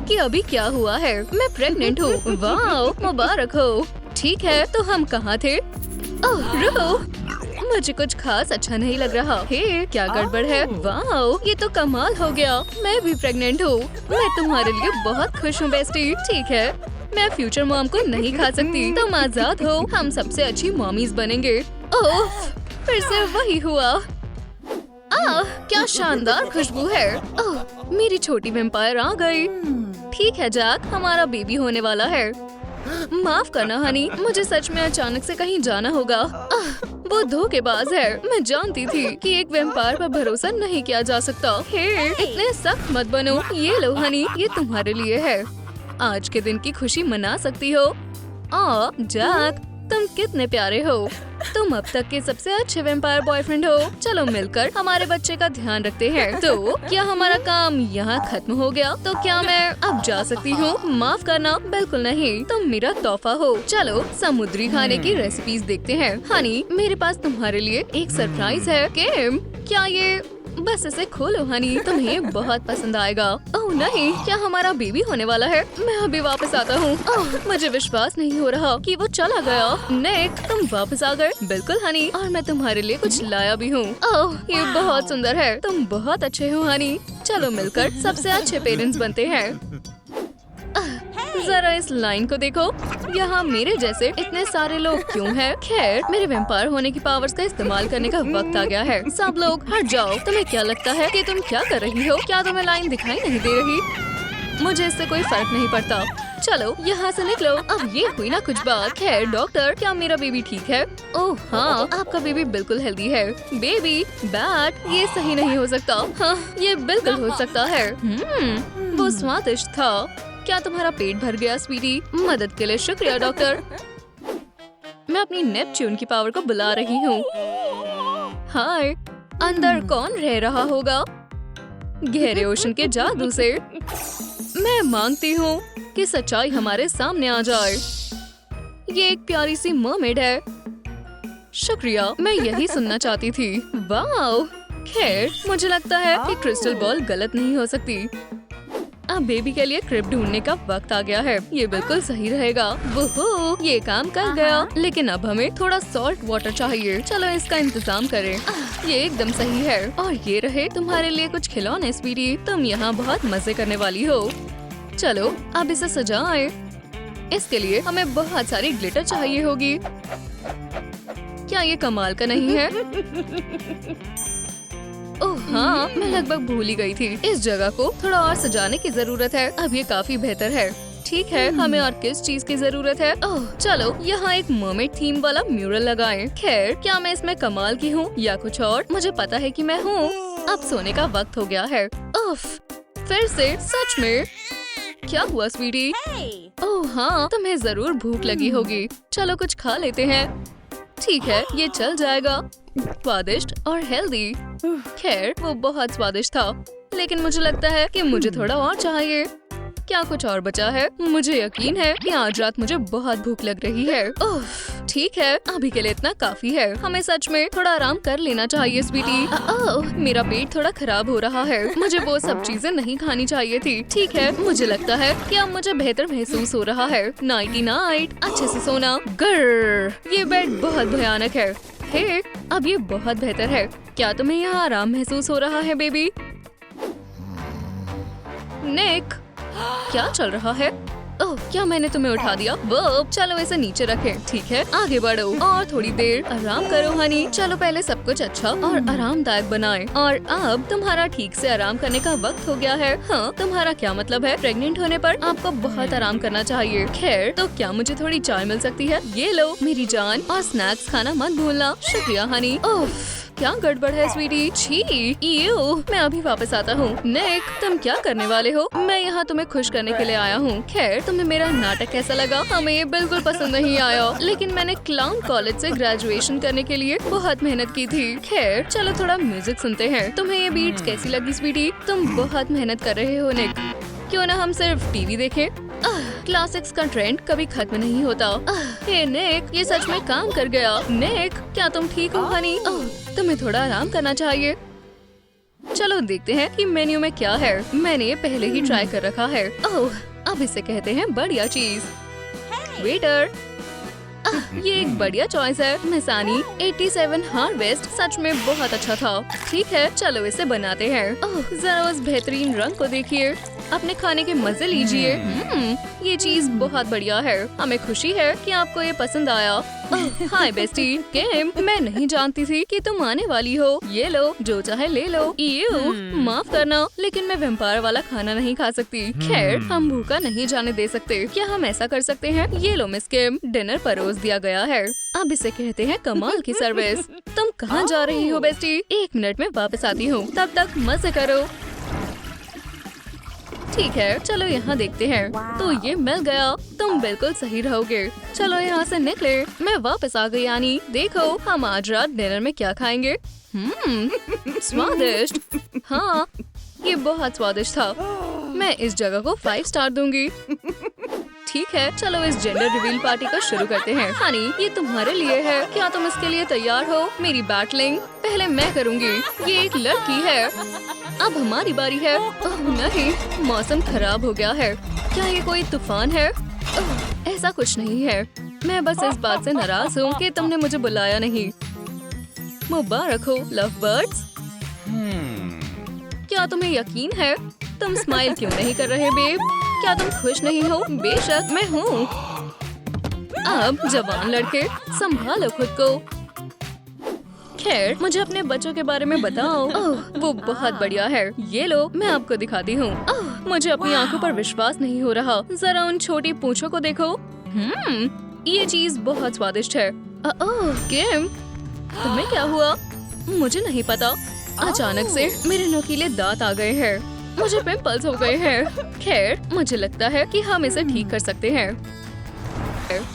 कि अभी क्या हुआ है। मैं प्रेग्नेंट हूँ। वाह, मुबारक हो। ठीक है, तो हम कहाँ थे? ओह, रुको, मुझे कुछ खास अच्छा नहीं लग रहा। हे, क्या गड़बड़ है? वाह, ये तो कमाल हो गया। मैं भी प्रेग्नेंट हूँ। मैं तुम्हारे लिए बहुत खुश हूँ बेस्टी। ठीक है, मैं फ्यूचर मॉम को नहीं खा सकती। तुम आजाद हो। हम सबसे अच्छी मॉमीज बनेंगे। ओह, फिर से वही हुआ। क्या शानदार खुशबू है। ओह, मेरी छोटी वेम्पायर आ गई। ठीक है जैक, हमारा बेबी होने वाला है। माफ करना हनी, मुझे सच में अचानक से कहीं जाना होगा। वो धोखेबाज है। मैं जानती थी कि एक वेम्पायर पर भरोसा नहीं किया जा सकता। हे, इतने सख्त मत बनो। ये लो हनी, ये तुम्हारे लिए है। आज के दिन की खुशी मना सकती हो। जैक, तुम कितने प्यारे हो। तुम अब तक के सबसे अच्छे वेम्पायर बॉयफ्रेंड हो। चलो मिलकर हमारे बच्चे का ध्यान रखते हैं। तो क्या हमारा काम यहाँ खत्म हो गया? तो क्या मैं अब जा सकती हूँ? माफ करना, बिल्कुल नहीं, तुम मेरा तोहफा हो। चलो समुद्री खाने की रेसिपीज देखते हैं। हनी, मेरे पास तुम्हारे लिए एक सरप्राइज है। किम, क्या ये? बस इसे खोलो हनी, तुम्हें बहुत पसंद आएगा। ओह नहीं, क्या हमारा बेबी होने वाला है? मैं अभी वापस आता हूँ। मुझे विश्वास नहीं हो रहा कि वो चला गया। निक, तुम वापस आ गए। बिल्कुल हनी, और मैं तुम्हारे लिए कुछ लाया भी हूँ। ओह, ये बहुत सुंदर है। तुम बहुत अच्छे हो हनी। चलो मिलकर सबसे अच्छे पेरेंट्स बनते हैं। जरा इस लाइन को देखो। यहाँ मेरे जैसे इतने सारे लोग क्यों हैं? खैर, मेरे वेम्पायर होने की पावर्स का इस्तेमाल करने का वक्त आ गया है। सब लोग हट जाओ। तुम्हें क्या लगता है कि तुम क्या कर रही हो? क्या तुम्हें लाइन दिखाई नहीं दे रही? मुझे इससे कोई फर्क नहीं पड़ता। चलो यहाँ से निकलो। अब ये हुई ना कुछ बात। खैर डॉक्टर, क्या मेरा बेबी ठीक है? ओह हाँ, आपका बेबी बिल्कुल हेल्दी है। बेबी बैट, ये सही नहीं हो सकता। हाँ, ये बिल्कुल हो सकता है। वो स्वादिष्ट था। क्या तुम्हारा पेट भर गया स्वीटी? मदद के लिए शुक्रिया डॉक्टर। मैं अपनी नेपच्यून की पावर को बुला रही हूँ। हाय, अंदर कौन रह रहा होगा? गहरे ओशन के जादू से मैं मांगती हूँ कि सच्चाई हमारे सामने आ जाए। ये एक प्यारी सी मरमेड है। शुक्रिया, मैं यही सुनना चाहती थी। वाह, खैर मुझे लगता है कि क्रिस्टल बॉल गलत नहीं हो सकती। अब बेबी के लिए क्रिब ढूंढने का वक्त आ गया है। ये बिल्कुल सही रहेगा। वो ये काम कर गया, लेकिन अब हमें थोड़ा सॉल्ट वाटर चाहिए। चलो इसका इंतजाम करें। ये एकदम सही है। और ये रहे तुम्हारे लिए कुछ खिलौने स्वीटी। तुम यहाँ बहुत मजे करने वाली हो। चलो अब इसे सजाएं। इसके लिए हमें बहुत सारी ग्लिटर चाहिए होगी। क्या ये कमाल का नहीं है? ओह हाँ, मैं लगभग भूल ही गई थी। इस जगह को थोड़ा और सजाने की जरूरत है। अब ये काफी बेहतर है। ठीक है, हमें और किस चीज की जरूरत है? ओह चलो यहाँ एक मर्मेड थीम वाला म्यूरल लगाएं। खैर, क्या मैं इसमें कमाल की हूँ या कुछ और? मुझे पता है कि मैं हूँ। अब सोने का वक्त हो गया है। उफ, फिर से? सच में? क्या हुआ स्वीटी? ओह हाँ, तुम्हें जरूर भूख लगी होगी। चलो कुछ खा लेते हैं। ठीक है, ये चल जाएगा। स्वादिष्ट और हेल्दी। खैर, वो बहुत स्वादिष्ट था, लेकिन मुझे लगता है कि मुझे थोड़ा और चाहिए। क्या कुछ और बचा है? मुझे यकीन है कि आज रात मुझे बहुत भूख लग रही है। उफ, ठीक है, अभी के लिए इतना काफी है। हमें सच में थोड़ा आराम कर लेना चाहिए स्वीटी। मेरा पेट थोड़ा खराब हो रहा है। मुझे वो सब चीजें नहीं खानी चाहिए थी। ठीक है, मुझे लगता है कि अब मुझे बेहतर महसूस हो रहा है। नाइटी नाइट, अच्छे से सोना। गर्र, ये बेड बहुत भयानक है। हे, अब ये बहुत बेहतर है। क्या तुम्हें यहाँ आराम महसूस हो रहा है बेबी? निक, क्या चल रहा है? ओह, क्या मैंने तुम्हें उठा दिया? वो चलो इसे नीचे रखें। ठीक है, आगे बढ़ो और थोड़ी देर आराम करो हनी। चलो पहले सब कुछ अच्छा और आरामदायक बनाएं। और अब तुम्हारा ठीक से आराम करने का वक्त हो गया है। हाँ, तुम्हारा क्या मतलब है? प्रेग्नेंट होने पर आपको बहुत आराम करना चाहिए। खैर, तो क्या मुझे थोड़ी चाय मिल सकती है? ये लो मेरी जान, और स्नैक्स खाना मत भूलना। शुक्रिया हनी। ओह, क्या गड़बड़ है स्वीटी? छी, इयो, मैं अभी वापस आता हूँ। निक, तुम क्या करने वाले हो? मैं यहाँ तुम्हें खुश करने के लिए आया हूँ। खैर, तुम्हें मेरा नाटक कैसा लगा? हमें ये बिल्कुल पसंद नहीं आया, लेकिन मैंने क्लाउन कॉलेज से ग्रेजुएशन करने के लिए बहुत मेहनत की थी। खैर, चलो थोड़ा म्यूजिक सुनते हैं। तुम्हें ये बीट्स कैसी लगी स्वीटी? तुम बहुत मेहनत कर रहे हो निक। क्यों ना हम सिर्फ टीवी देखें? क्लासिक्स का ट्रेंड कभी खत्म नहीं होता। हे निक, ये सच में काम कर गया। निक, क्या तुम ठीक हो हनी? तुम्हें थोड़ा आराम करना चाहिए। चलो देखते हैं कि मेन्यू में क्या है। मैंने ये पहले ही ट्राई कर रखा है। ओह, अब इसे कहते हैं बढ़िया चीज। वेटर, ये एक बढ़िया चॉइस है। मिसानी 87 हार्वेस्ट सच में बहुत अच्छा था। ठीक है, चलो इसे बनाते हैं। ओह, जरा उस बेहतरीन रंग को देखिए। अपने खाने के मजे लीजिए। ये चीज बहुत बढ़िया है। हमें खुशी है कि आपको ये पसंद आया। ओह, हाय बेस्टी। किम, मैं नहीं जानती थी कि तुम आने वाली हो। ये लो, जो चाहे ले लो। माफ करना, लेकिन मैं वेम्पायर वाला खाना नहीं खा सकती। खैर, हम भूखा नहीं जाने दे सकते। क्या हम ऐसा कर सकते हैं? ये लो मिस किम, डिनर परोस दिया गया है। अब इसे कहते हैं कमाल की सर्विस। तुम कहाँ जा रही हो बेस्टी? 1 मिनट में वापस आती हूँ, तब तक मजे करो। ठीक है, चलो यहाँ देखते हैं। तो ये मिल गया। तुम बिल्कुल सही रहोगे। चलो यहाँ से निकले। मैं वापस आ गई आनी। देखो, हम आज रात डिनर में क्या खाएंगे। स्वादिष्ट। हाँ, ये बहुत स्वादिष्ट था। मैं इस जगह को 5 स्टार दूंगी। ठीक है, चलो इस जेंडर रिवील पार्टी को शुरू करते हैं। हनी, ये तुम्हारे लिए है। क्या तुम इसके लिए तैयार हो? मेरी बैटलिंग पहले मैं करूंगी। ये एक लड़की है। अब हमारी बारी है। ओह नहीं, मौसम खराब हो गया है। क्या ये कोई तूफान है? ओह, ऐसा कुछ नहीं है। मैं बस इस बात से नाराज हूँ कि तुमने मुझे बुलाया नहीं। मुबारक हो लव बर्ड्स। क्या तुम्हें यकीन है? तुम स्माइल क्यों नहीं कर रहे बेब? क्या तुम खुश नहीं हो? बेशक मैं हूँ। अब जवान लड़के, संभालो खुद को। खैर, मुझे अपने बच्चों के बारे में बताओ। ओह, वो बहुत बढ़िया है। ये लो, मैं आपको दिखाती हूँ। ओह, मुझे अपनी आंखों पर विश्वास नहीं हो रहा। जरा उन छोटी पूंछों को देखो। ये चीज बहुत स्वादिष्ट है। ओह किम, तुम्हें क्या हुआ? मुझे नहीं पता। अचानक से मेरे नुकीले दांत आ गए हैं। मुझे पिंपल्स हो गए हैं। खैर, मुझे लगता है कि हम इसे ठीक कर सकते हैं।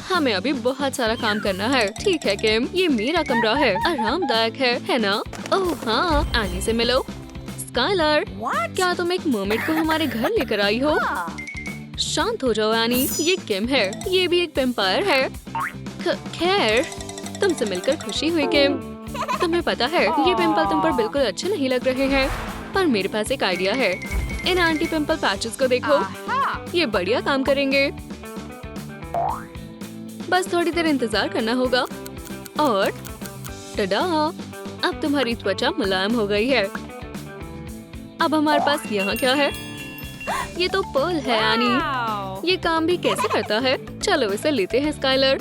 हमें अभी बहुत सारा काम करना है। ठीक है किम, ये मेरा कमरा है। आरामदायक है ना? ओह हाँ, आनी से मिलो। स्काइलर, क्या तुम एक मर्मेड को हमारे घर लेकर आई हो? शांत हो जाओ आनी, ये किम है। ये भी एक वेम्पायर है। खैर, तुमसे मिलकर खुशी हुई किम। तुम्हें पता है, ये पिंपल तुम पर बिल्कुल अच्छे नहीं लग रहे हैं, पर मेरे पास एक आइडिया है। इन एंटी पिंपल पैचेस को देखो, ये बढ़िया काम करेंगे। बस थोड़ी देर इंतजार करना होगा और टडा, अब तुम्हारी त्वचा मुलायम हो गई है। अब हमारे पास यहाँ क्या है? ये तो पर्ल है आनी। ये काम भी कैसे करता है? चलो इसे लेते हैं स्काइलर।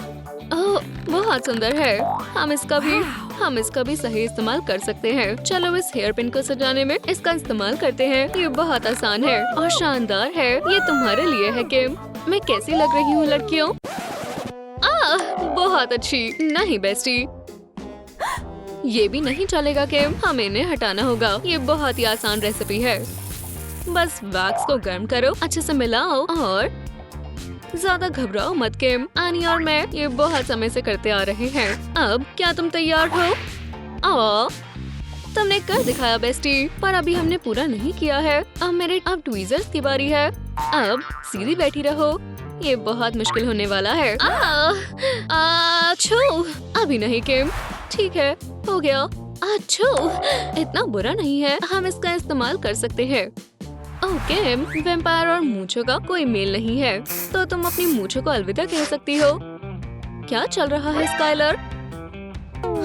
ओह, बहुत सुंदर है। हम इसका भी सही इस्तेमाल कर सकते हैं। चलो इस हेयर पिन को सजाने में इसका इस्तेमाल करते हैं। ये बहुत आसान है और शानदार है। ये तुम्हारे लिए है किम। मैं कैसी लग रही हूँ लड़कियों? बहुत अच्छी। नहीं बेस्टी, ये भी नहीं चलेगा किम। हमें इन्हें हटाना होगा। ये बहुत ही आसान रेसिपी है। बस वैक्स को गर्म करो, अच्छे से मिलाओ और ज्यादा घबराओ मत किम। आनी और मैं ये बहुत समय से करते आ रहे हैं। अब क्या तुम तैयार हो? तुमने कर दिखाया बेस्टी, पर अभी हमने पूरा नहीं किया है। अब ट्वीजर्स की बारी है। अब सीधी बैठी रहो। ये बहुत मुश्किल होने वाला है। छू, अभी नहीं किम। ठीक है, हो गया। अच्छू, इतना बुरा नहीं है। हम इसका इस्तेमाल कर सकते हैं। ओके, वेम्पायर और मूंछों का कोई मेल नहीं है, तो तुम अपनी मूंछों को अलविदा कह सकती हो। क्या चल रहा है स्काइलर?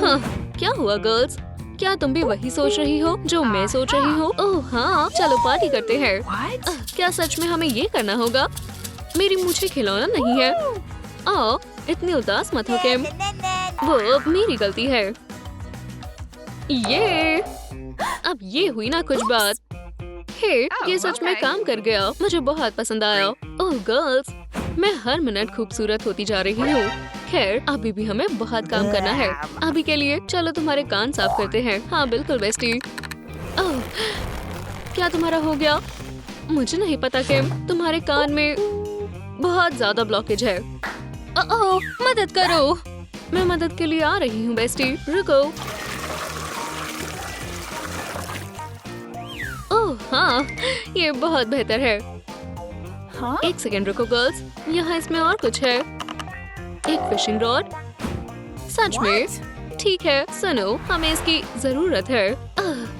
हाँ, क्या हुआ गर्ल्स? क्या तुम भी वही सोच रही हो जो मैं सोच रही हूँ? ओह हाँ, चलो पार्टी करते हैं। क्या सच में हमें ये करना होगा? मेरी मूंछें खिलौना नहीं है। इतनी उदास मत हो किम, वो अब मेरी गलती है। ये अब ये हुई ना कुछ बात। हे, ये सच में काम कर गया। मुझे बहुत पसंद आया। ओह गर्ल्स, मैं हर मिनट खूबसूरत होती जा रही हूँ। खैर, अभी भी हमें बहुत काम करना है। अभी के लिए चलो तुम्हारे कान साफ करते हैं। हाँ बिल्कुल बेस्टी। ओह, क्या तुम्हारा हो गया? मुझे नहीं पता किम, तुम्हारे कान में बहुत ज्यादा ब्लॉकेज है। ओह, मदद करो। मैं मदद के लिए आ रही हूँ बेस्टी, रुको। ओह हाँ, ये बहुत बेहतर है। एक सेकेंड रुको गर्ल्स, यहाँ इसमें और कुछ है। एक फिशिंग रॉड। सच में? ठीक है, सुनो, हमें इसकी जरूरत है।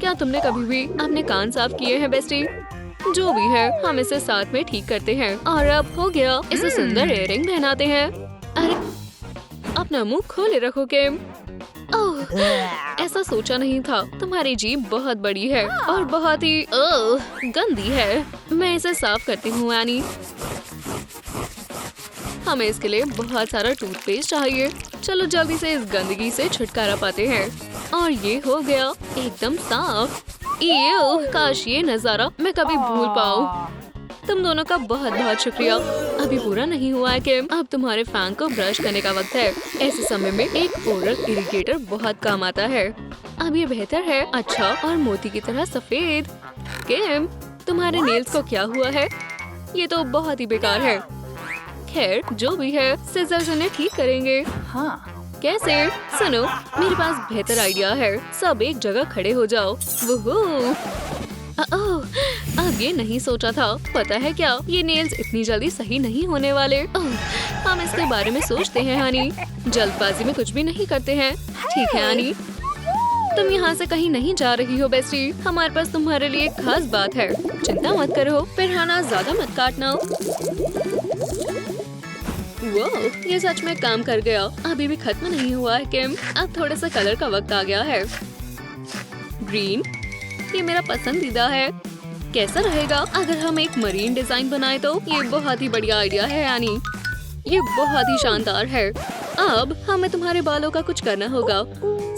क्या तुमने कभी भी अपने कान साफ किए हैं बेस्टी? जो भी है, हम इसे साथ में ठीक करते हैं। और अब हो गया, इसे सुंदर इयररिंग पहनाते हैं। अरे, अपना मुंह खोले रखो किम। ओह, ऐसा सोचा नहीं था। तुम्हारी जीभ बहुत बड़ी है और बहुत ही गंदी है। मैं इसे साफ करती हूँ एनी। हमें इसके लिए बहुत सारा टूथपेस्ट चाहिए। चलो जल्दी से इस गंदगी से छुटकारा पाते हैं। और ये हो गया एकदम साफ। काश ये नजारा मैं कभी भूल पाऊँ। तुम दोनों का बहुत बहुत शुक्रिया। अभी पूरा नहीं हुआ है किम। अब तुम्हारे फैन को ब्रश करने का वक्त है। ऐसे समय में एक ओरल इरिगेटर बहुत काम आता है। अब ये बेहतर है, अच्छा और मोती की तरह सफेद। किम, तुम्हारे नेल्स को क्या हुआ है? ये तो बहुत ही बेकार है। खैर, जो भी है, सिजर्स उन्हें ठीक करेंगे। हाँ। कैसे? सुनो, मेरे पास बेहतर आइडिया है। सब एक जगह खड़े हो जाओ। वुहू! अब ये नहीं सोचा था। पता है क्या, ये नेल्स इतनी जल्दी सही नहीं होने वाले। हम इसके बारे में सोचते हैं हनी। जल्दबाजी में कुछ भी नहीं करते हैं। ठीक है हनी, तुम यहाँ से कहीं नहीं जा रही हो बेस्टी। हमारे पास तुम्हारे लिए एक खास बात है। चिंता मत करो, फिर खाना ज्यादा मत काटना। वो ये सच में काम कर गया। अभी भी खत्म नहीं हुआ है किम। अब थोड़े से कलर का वक्त आ गया है। ग्रीन, ये मेरा पसंदीदा है। कैसा रहेगा अगर हम एक मरीन डिजाइन बनाए तो? ये बहुत ही बढ़िया आइडिया है यानी। ये बहुत ही शानदार है। अब हमें तुम्हारे बालों का कुछ करना होगा।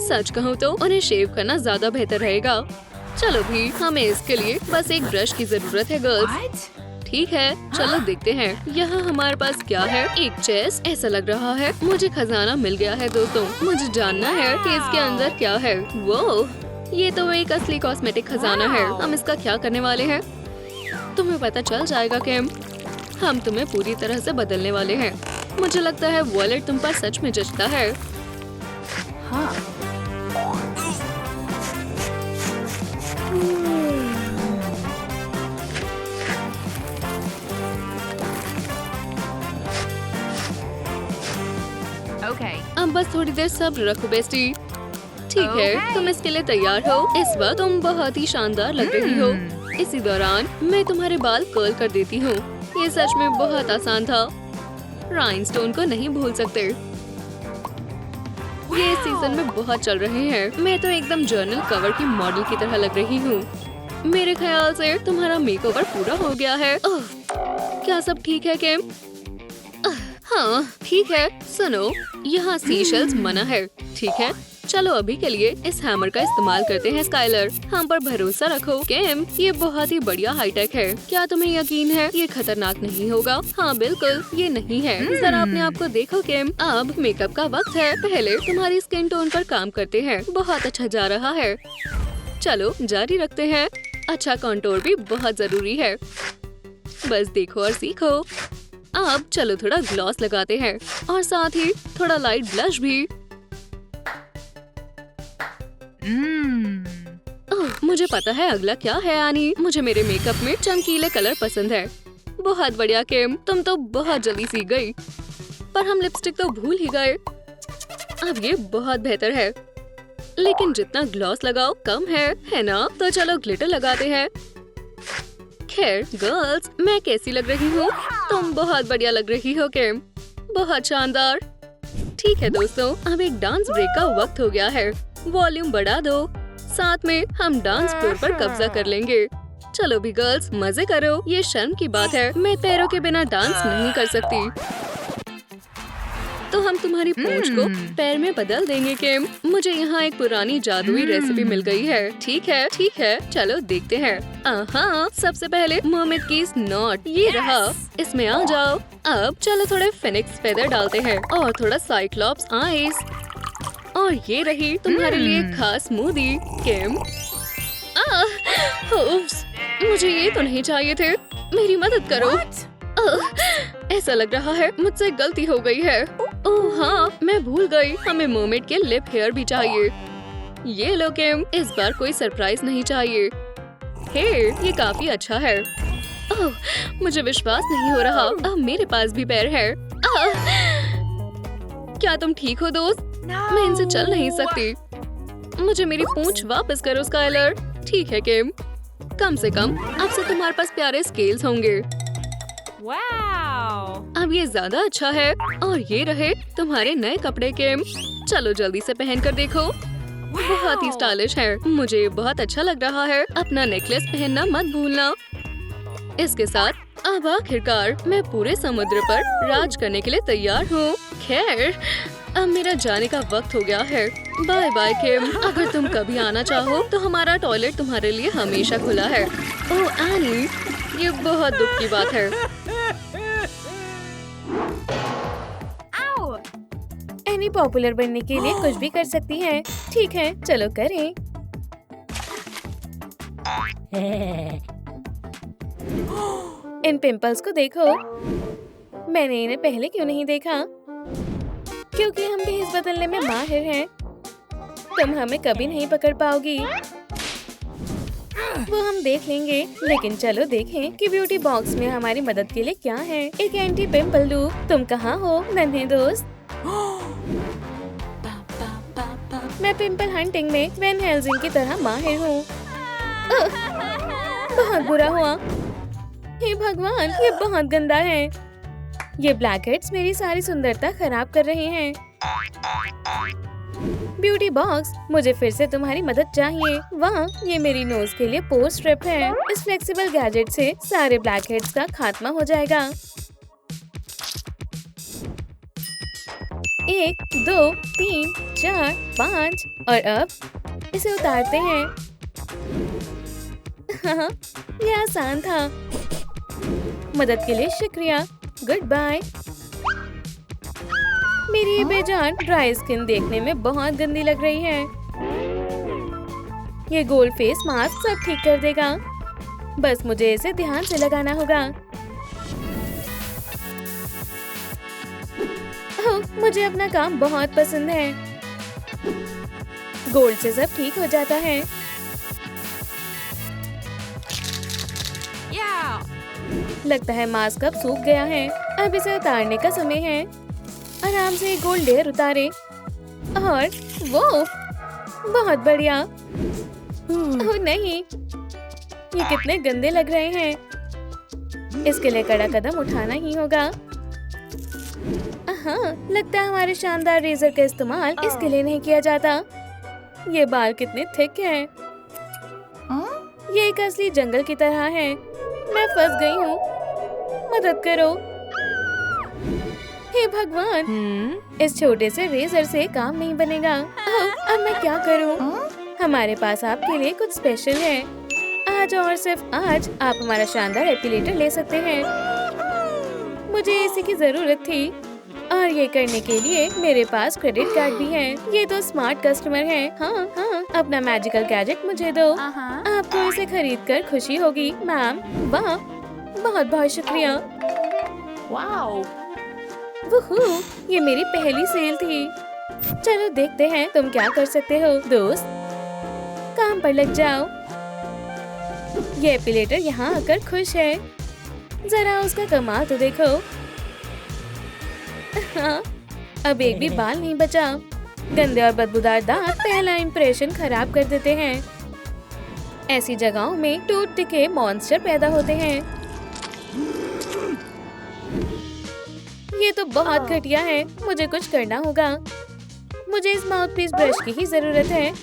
सच कहूँ तो उन्हें शेव करना ज्यादा बेहतर रहेगा। चलो भी, हमें इसके लिए बस एक ब्रश की जरूरत है गर्ल्स। ठीक है, चलो देखते हैं यहाँ हमारे पास क्या है। एक चेस्ट, ऐसा लग रहा है मुझे खजाना मिल गया है दोस्तों। मुझे जानना है कि इसके अंदर क्या है। वो ये तो एक असली कॉस्मेटिक खजाना है। हम इसका क्या करने वाले हैं? तुम्हें पता चल जाएगा किम। हम तुम्हें पूरी तरह से बदलने वाले हैं। मुझे लगता है वॉलेट तुम पर सच में जचता है। हाँ। अब बस थोड़ी देर सब्र रखो बेस्टी। ठीक है, तुम इसके लिए तैयार हो? इस वक्त तुम बहुत ही शानदार लग रही हो। इसी दौरान मैं तुम्हारे बाल कर्ल कर देती हूँ। ये सच में बहुत आसान था। राइनस्टोन को नहीं भूल सकते। ये इस सीजन में बहुत चल रहे हैं। मैं तो एकदम जर्नल कवर की मॉडल की तरह लग रही हूँ। मेरे ख्याल से तुम्हारा मेकओवर पूरा हो गया है। क्या सब ठीक है किम? हाँ ठीक है। सुनो, यहाँ सीशेल्स मना है। ठीक है, चलो अभी के लिए इस हैमर का इस्तेमाल करते हैं। स्काइलर, हम पर भरोसा रखो। किम, ये बहुत ही बढ़िया हाईटेक है। क्या तुम्हें यकीन है ये खतरनाक नहीं होगा? हाँ बिल्कुल, ये नहीं है। जरा अपने आप को देखो किम। अब मेकअप का वक्त है। पहले तुम्हारी स्किन टोन पर काम करते हैं। बहुत अच्छा जा रहा है। चलो जारी रखते हैं। अच्छा कॉन्टोर भी बहुत जरूरी है। बस देखो और सीखो। अब चलो थोड़ा ग्लॉस लगाते हैं और साथ ही थोड़ा लाइट ब्लश भी। मुझे पता है अगला क्या है आनी। मुझे मेरे मेकअप में चमकीले कलर पसंद है। बहुत बढ़िया किम, तुम तो बहुत जल्दी सीख गई। पर हम लिपस्टिक तो भूल ही गए। अब ये बहुत बेहतर है, लेकिन जितना ग्लॉस लगाओ कम है ना? तो चलो ग्लिटर लगाते हैं। खैर गर्ल्स, मैं कैसी लग रही हूँ? तुम बहुत बढ़िया लग रही हो किम, बहुत शानदार। ठीक है दोस्तों, अब एक डांस ब्रेक का वक्त हो गया है। वॉल्यूम बढ़ा दो, साथ में हम डांस फ्लोर पर कब्जा कर लेंगे। चलो भी गर्ल्स, मजे करो। ये शर्म की बात है, मैं पैरों के बिना डांस नहीं कर सकती। तो हम तुम्हारी पूंछ को पैर में बदल देंगे किम। मुझे यहाँ एक पुरानी जादुई रेसिपी मिल गई है। ठीक है, चलो देखते हैं। सबसे पहले मर्मेड की नॉट, ये रहा। इसमें आ जाओ। अब चलो थोड़े फिनिक्स फेदर डालते हैं और थोड़ा साइक्लॉप्स आइस। और ये रही तुम्हारे लिए खास स्मूदी किम। मुझे ये तो नहीं चाहिए थे। मेरी मदद करो। ऐसा लग रहा है मुझसे गलती हो गई है। ओह हाँ, मैं भूल गई। हमें मर्मेड के लिप हेयर भी चाहिए। ये लो किम, इस बार कोई सरप्राइज नहीं चाहिए। हे, ये काफी अच्छा है। ओह, मुझे विश्वास नहीं हो रहा। अब मेरे पास भी पैर है। क्या तुम ठीक हो दोस्त? मैं इनसे चल नहीं सकती। मुझे मेरी पूंछ वापस करो स्काइलर। ठीक है किम, कम से कम अब से तुम्हारे पास प्यारे स्केल्स होंगे। अब ये ज्यादा अच्छा है। और ये रहे तुम्हारे नए कपड़े किम। चलो जल्दी से पहन कर देखो, बहुत ही स्टाइलिश है। मुझे बहुत अच्छा लग रहा है। अपना नेकलेस पहनना मत भूलना। इसके साथ अब आखिरकार मैं पूरे समुद्र पर राज करने के लिए तैयार हूँ। खैर, अब मेरा जाने का वक्त हो गया है। बाय बाय किम। अगर तुम कभी आना चाहो तो हमारा टॉयलेट तुम्हारे लिए हमेशा खुला है। ओह एनी, ये बहुत दुख की बात है। एनी पॉपुलर बनने के लिए कुछ भी कर सकती है। ठीक है, चलो करें। इन पिंपल्स को देखो। मैंने इन्हें पहले क्यों नहीं देखा? क्योंकि हम भेस बदलने में माहिर हैं। तुम हमें कभी नहीं पकड़ पाओगी। वो हम देख लेंगे, लेकिन चलो देखें कि ब्यूटी बॉक्स में हमारी मदद के लिए क्या है। एक एंटी पिंपल लूप। तुम कहाँ हो नन्हे दोस्त? मैं पिंपल हंटिंग में वैन हेल्सिंग की तरह माहिर हूँ। बहुत बुरा हुआ। हे भगवान, ये बहुत गंदा है। ये ब्लैकहेड्स मेरी सारी सुंदरता खराब कर रहे हैं। ब्यूटी बॉक्स, मुझे फिर से तुम्हारी मदद चाहिए। वाह, ये मेरी नोज के लिए पोर स्ट्रिप है। इस फ्लेक्सिबल गैजेट से सारे ब्लैकहेड्स का खात्मा हो जाएगा। 1, 2, 3, 4, 5 और अब इसे उतारते हैं। हाँ, ये आसान था। मदद के लिए शुक्रिया। Good bye. मेरी ये बेजान ड्राई स्किन देखने में बहुत गंदी लग रही है। ये गोल्ड फेस मास्क सब ठीक कर देगा। बस मुझे इसे ध्यान से लगाना होगा। मुझे अपना काम बहुत पसंद है। गोल्ड से सब ठीक हो जाता है। लगता है मास्क अब सूख गया है। अब इसे उतारने का समय है। आराम से गोल्ड लेयर उतारे। और वो बहुत बढ़िया। ओह नहीं, ये कितने गंदे लग रहे हैं। इसके लिए कड़ा कदम उठाना ही होगा। हाँ, लगता है हमारे शानदार रेजर का इस्तेमाल इसके लिए नहीं किया जाता। ये बाल कितने थिक हैं। ये एक असली जंगल की तरह है। मैं फंस गई हूँ। मदद करो। हे भगवान, इस छोटे से रेजर से काम नहीं बनेगा। अब मैं क्या करूँ? हमारे पास आपके लिए कुछ स्पेशल है। आज और सिर्फ आज आप हमारा शानदार एपिलेटर ले सकते हैं। मुझे इसी की जरूरत थी और ये करने के लिए मेरे पास क्रेडिट कार्ड भी है। ये तो स्मार्ट कस्टमर है। हाँ हाँ, अपना मैजिकल गैजेट मुझे दो। आपको इसे खरीद कर खुशी होगी मैम। वाह, बहुत बहुत शुक्रिया। वुहू, ये मेरी पहली सेल थी। चलो देखते हैं तुम क्या कर सकते हो दोस्त। काम पर लग जाओ। ये एपिलेटर यहाँ आकर खुश है। जरा उसका कमाल तो देखो। हाँ, अब एक भी बाल नहीं बचा। गंदे और बदबूदार दांत पहला इंप्रेशन खराब कर देते हैं। ऐसी जगहों में टूट के मॉन्स्टर पैदा होते हैं। ये तो बहुत घटिया है। मुझे कुछ करना होगा। मुझे इस माउथपीस ब्रश की ही जरूरत है।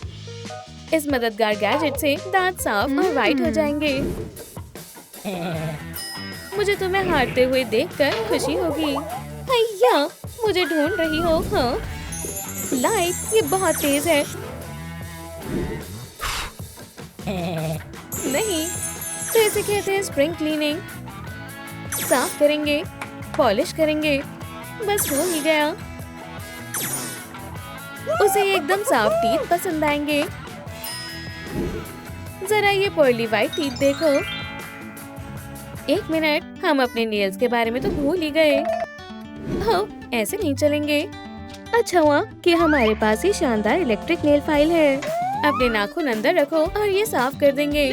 इस मददगार गैजेट से दांत साफ और वाइट हो जाएंगे। मुझे तुम्हें हारते हुए देखकर खुशी होगी। हैया, मुझे ढूंढ रही हो? हाँ, लाइट, ये बहुत तेज है। नहीं, तो इसे कहते हैं स्प्रिंग क्लीनिंग। साफ करेंगे, पॉलिश करेंगे, बस हो ही गया। उसे एकदम साफ टीथ पसंद आएंगे। जरा ये पर्ली वाइट टीथ देखो। 1 मिनट, हम अपने नेल्स के बारे में तो भूल ही गए। हाँ, ऐसे नहीं चलेंगे। अच्छा हुआ कि हमारे पास ये शानदार इलेक्ट्रिक नेल फाइल है। अपने नाखून अंदर रखो और ये साफ कर देंगे।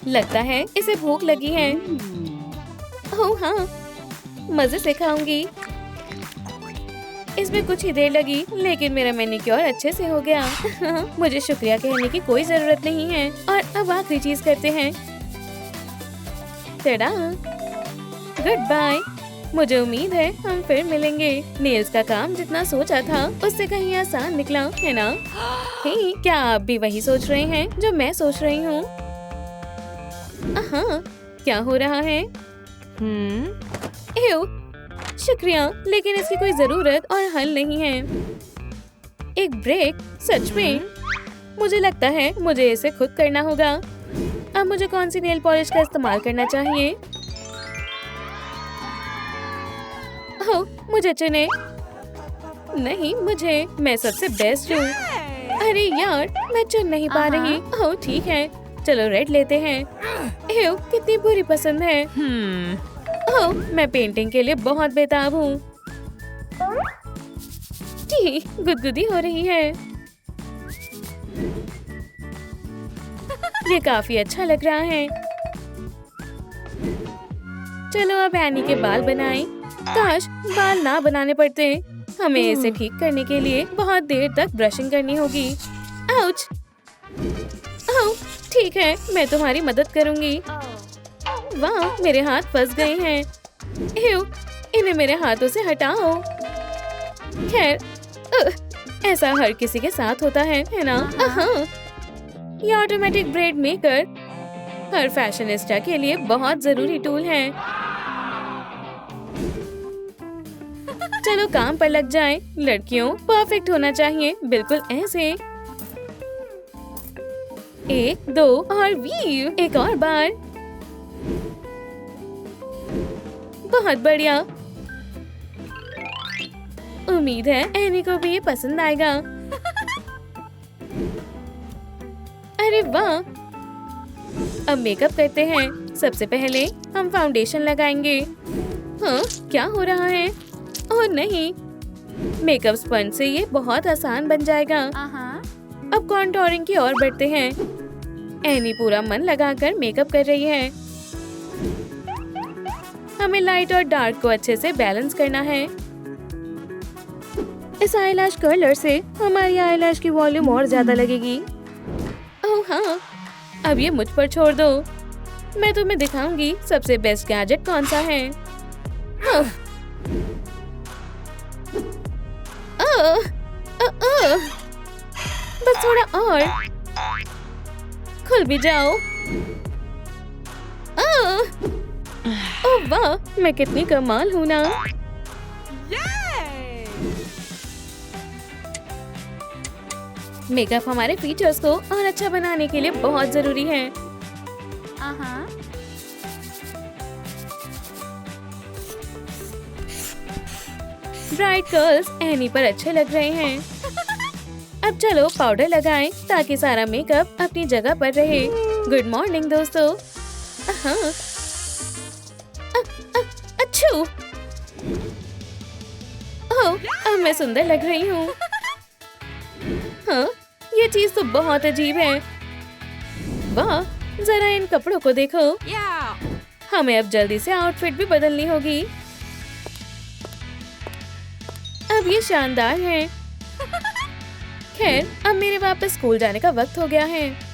लगता है इसे भूख लगी है। ओह हाँ, मजे से खाऊंगी। इसमें कुछ ही देर लगी, लेकिन मेरा मैनिक्योर अच्छे से हो गया। मुझे शुक्रिया कहने की कोई जरूरत नहीं है। और अब आखिरी चीज करते हैं। टडा! Good bye. मुझे उम्मीद है हम फिर मिलेंगे। नेल्स का काम जितना सोचा था उससे कहीं आसान निकला, है ना? हे, क्या आप भी वही सोच रहे हैं जो मैं सोच रही हूँ? हाँ, क्या हो रहा है? एव, शुक्रिया, लेकिन इसकी कोई जरूरत और हल नहीं है। एक ब्रेक? सच में? मुझे लगता है मुझे इसे खुद करना होगा। अब मुझे कौन सी नेल पॉलिश का इस्तेमाल करना चाहिए? ओह, मुझे चुने। नहीं, मुझे। मैं सबसे बेस्ट हूँ। अरे यार, मैं चुन नहीं पा रही। ओह, ठीक है, चलो रेड लेते हैं। एव, कितनी बुरी पसंद है। ओह, मैं पेंटिंग के लिए बहुत बेताब हूँ। जी, गुदगुदी हो रही है। ये काफी अच्छा लग रहा है। चलो अब एनी के बाल बनाएं। काश बाल ना बनाने पड़ते। हमें इसे ठीक करने के लिए बहुत देर तक ब्रशिंग करनी होगी। आउच! ओह, ठीक है, मैं तुम्हारी मदद करूंगी। वाह, मेरे हाथ फंस गए हैं। एव, इन्हें मेरे हाथों से हटाओ। खैर, ऐसा हर किसी के साथ होता है ना? ये ऑटोमेटिक ब्रेड मेकर हर फैशनिस्टा के लिए बहुत जरूरी टूल है। चलो काम पर लग जाएं। लड़कियों, परफेक्ट होना चाहिए, बिल्कुल ऐसे। 1, 2 और वीव, एक और बार। बहुत बढ़िया। उम्मीद है एनी को भी ये पसंद आएगा। अरे वाह! अब मेकअप करते हैं। सबसे पहले हम फाउंडेशन लगाएंगे। हाँ, क्या हो रहा है? ओह नहीं, मेकअप स्पंज से ये बहुत आसान बन जाएगा। अब कॉन्टोरिंग की ओर बढ़ते हैं। एनी पूरा मन लगाकर मेकअप कर रही है। हमें लाइट और डार्क को अच्छे से बैलेंस करना है। इस आईलैश कर्लर से हमारी आईलैश की वॉल्यूम और ज्यादा लगेगी। ओह हाँ, अब ये मुझ पर छोड़ दो। मैं तुम्हें दिखाऊंगी सबसे बेस्ट गैजेट कौन सा है। बस थोड़ा और। खुल भी जाओ। ओह वाह, मैं कितनी कमाल हूँ ना। मेकअप हमारे फीचर्स को और अच्छा बनाने के लिए बहुत जरूरी है। ब्राइट कर्ल्स एनी पर अच्छे लग रहे हैं। अब चलो पाउडर लगाएं ताकि सारा मेकअप अपनी जगह पर रहे। गुड मॉर्निंग दोस्तों। अच्छू! ओह, अब मैं सुंदर लग रही हूँ। हाँ, ये चीज तो बहुत अजीब है। वाह, जरा इन कपड़ों को देखो। हमें अब जल्दी से आउटफिट भी बदलनी होगी। अब ये शानदार है। खैर, अब मेरे वापस स्कूल जाने का वक्त हो गया है।